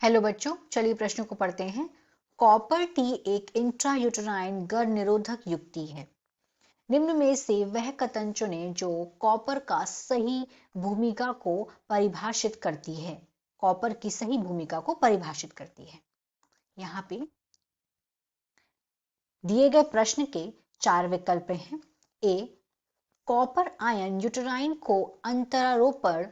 Hello बच्चों, चलिए प्रश्नों को पढ़ते हैं। कॉपर टी एक इंट्रायूटेराइन गर्भ निरोधक युक्ति है। निम्न में से वह कथन चुनें जो कॉपर का सही भूमिका को परिभाषित करती है। कॉपर की सही भूमिका को परिभाषित करती है। यहाँ पे दिए गए प्रश्न के 4 विकल्प हैं। ए, कॉपर आयन यूटेराइन को अंतरारोपण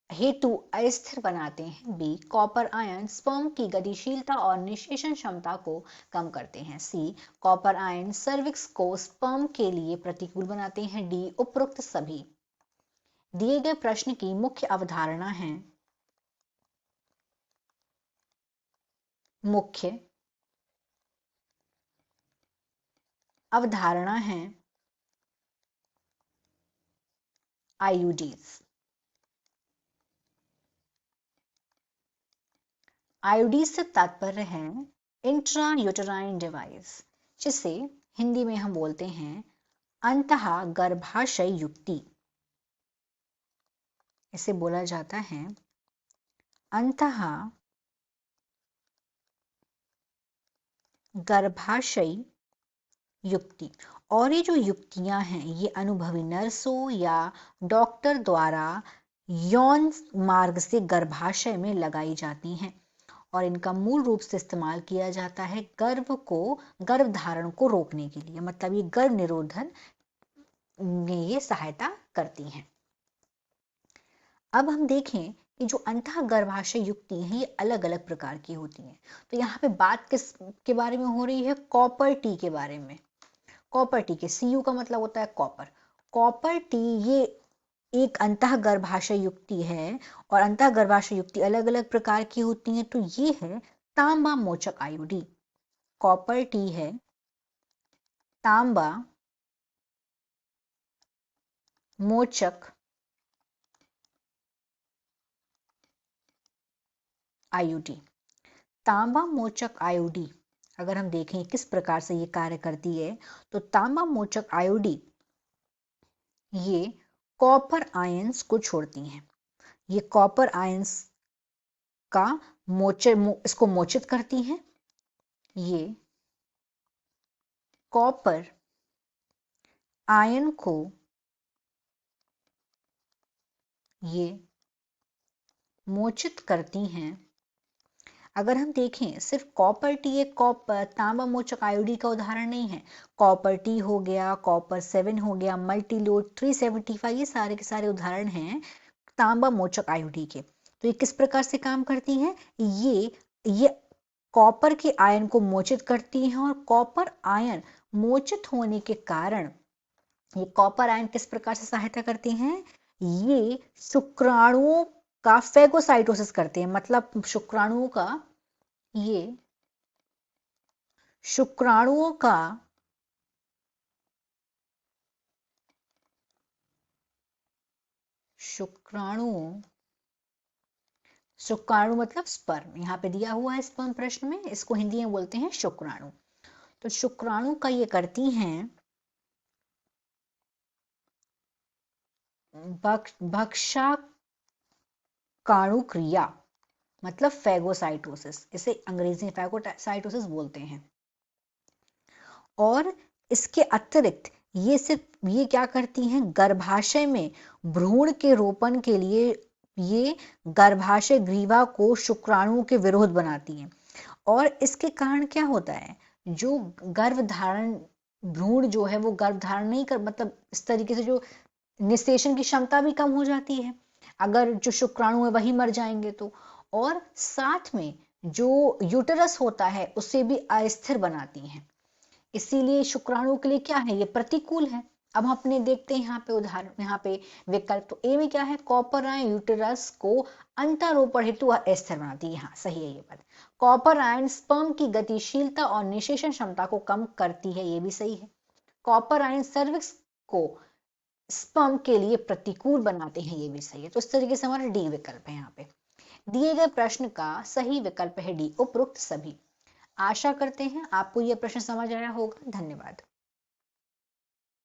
हेतु अस्थिर बनाते हैं। बी, कॉपर आयन स्पर्म की गतिशीलता और निषेचन क्षमता को कम करते हैं। सी, कॉपर आयन सर्विक्स को स्पर्म के लिए प्रतिकूल बनाते हैं। डी, उपरोक्त सभी। दिए गए प्रश्न की मुख्य अवधारणा है आईयूडीज। आईयूडी से तात्पर्य है इंट्रा यूटेराइन डिवाइस, जिसे हिंदी में हम बोलते हैं अंतः गर्भाशय युक्ति। इसे बोला जाता है अंतः गर्भाशय युक्ति। और ये जो युक्तियां हैं ये अनुभवी नर्सों या डॉक्टर द्वारा यौन मार्ग से गर्भाशय में लगाई जाती हैं और इनका मूल रूप से इस्तेमाल किया जाता है गर्भधारण को रोकने के लिए। मतलब ये गर्भ निरोधन में ये सहायता करती हैं। अब हम देखें कि जो अंतः गर्भाशय युक्ति है ये अलग अलग प्रकार की होती हैं। तो यहाँ पे बात किस के बारे में हो रही है? कॉपर टी के बारे में। कॉपर टी के सीयू का मतलब होता है कॉपर। कॉपर टी ये एक अंतः गर्भाशय युक्ति है और अंतः गर्भाशय युक्ति अलग अलग प्रकार की होती हैं। तो ये है तांबा मोचक आईयूडी। कॉपर टी है तांबा मोचक आईयूडी। तांबा मोचक आईयूडी अगर हम देखें किस प्रकार से ये कार्य करती है, तो तांबा मोचक आईयूडी ये कॉपर आयंस को छोड़ती हैं। ये कॉपर आयंस का इसको मोचित करती हैं। ये कॉपर आयन को ये मोचित करती हैं। अगर हम देखें सिर्फ कॉपर टी एक कॉपर तांबा मोचक आईयूडी का उदाहरण नहीं है। कॉपर टी हो गया, कॉपर 7 हो गया, मल्टीलोड 375, ये सारे के सारे उदाहरण हैं तांबा मोचक आईयूडी के। तो ये किस प्रकार से काम करती हैं? ये कॉपर के आयन को मोचित करती हैं और कॉपर आयन मोचित होने के कारण ये कॉपर आयन किस प्रकार से सहायता करती हैं? ये शुक्राणुओं का फेगोसाइटोसिस करते हैं। मतलब शुक्राणुओं का शुक्राणु मतलब स्पर्म। यहाँ पे दिया हुआ है स्पर्म प्रश्न में, इसको हिंदी में बोलते हैं शुक्राणु। तो शुक्राणु का ये करती हैं भक्षकाणु क्रिया, मतलब फेगोसाइटोसिस। इसे अंग्रेजी में फेगोसाइटोसिस बोलते हैं। और इसके अतिरिक्त ये क्या करती हैं? गर्भाशय में भ्रूण के रोपण के लिए ये गर्भाशय ग्रीवा को शुक्राणुओं के विरोध बनाती हैं। और इसके कारण क्या होता है? जो गर्भधारण भ्रूण जो है वो गर्भधारण नहीं कर, मतलब इस तरीके से जो निषेचन की क्षमता भी कम हो जाती है अगर जो शुक्राणु है वही मर जाएंगे तो। और साथ में जो यूटेरस होता है उसे भी अस्थिर बनाती हैं। इसीलिए शुक्राणु के लिए क्या है? ये प्रतिकूल है। अब हम अपने देखते हैं यहाँ पे उदाहरण, यहाँ पे विकल्प। तो ए में क्या है? कॉपर आयन यूटेरस को अंतरोपण हेतु अस्थिर बनाती है। हाँ, सही है ये बात। कॉपर आयन स्पर्म की गतिशीलता और निषेचन क्षमता को कम करती है, ये भी सही है। कॉपर आयन सर्विक्स को स्पर्म के लिए प्रतिकूल बनाते हैं, ये भी सही है। तो इस तरीके से हमारा डी विकल्प है। यहाँ पे दिए गए प्रश्न का सही विकल्प है डी, उपरोक्त सभी। आशा करते हैं आपको यह प्रश्न समझ आया होगा। धन्यवाद।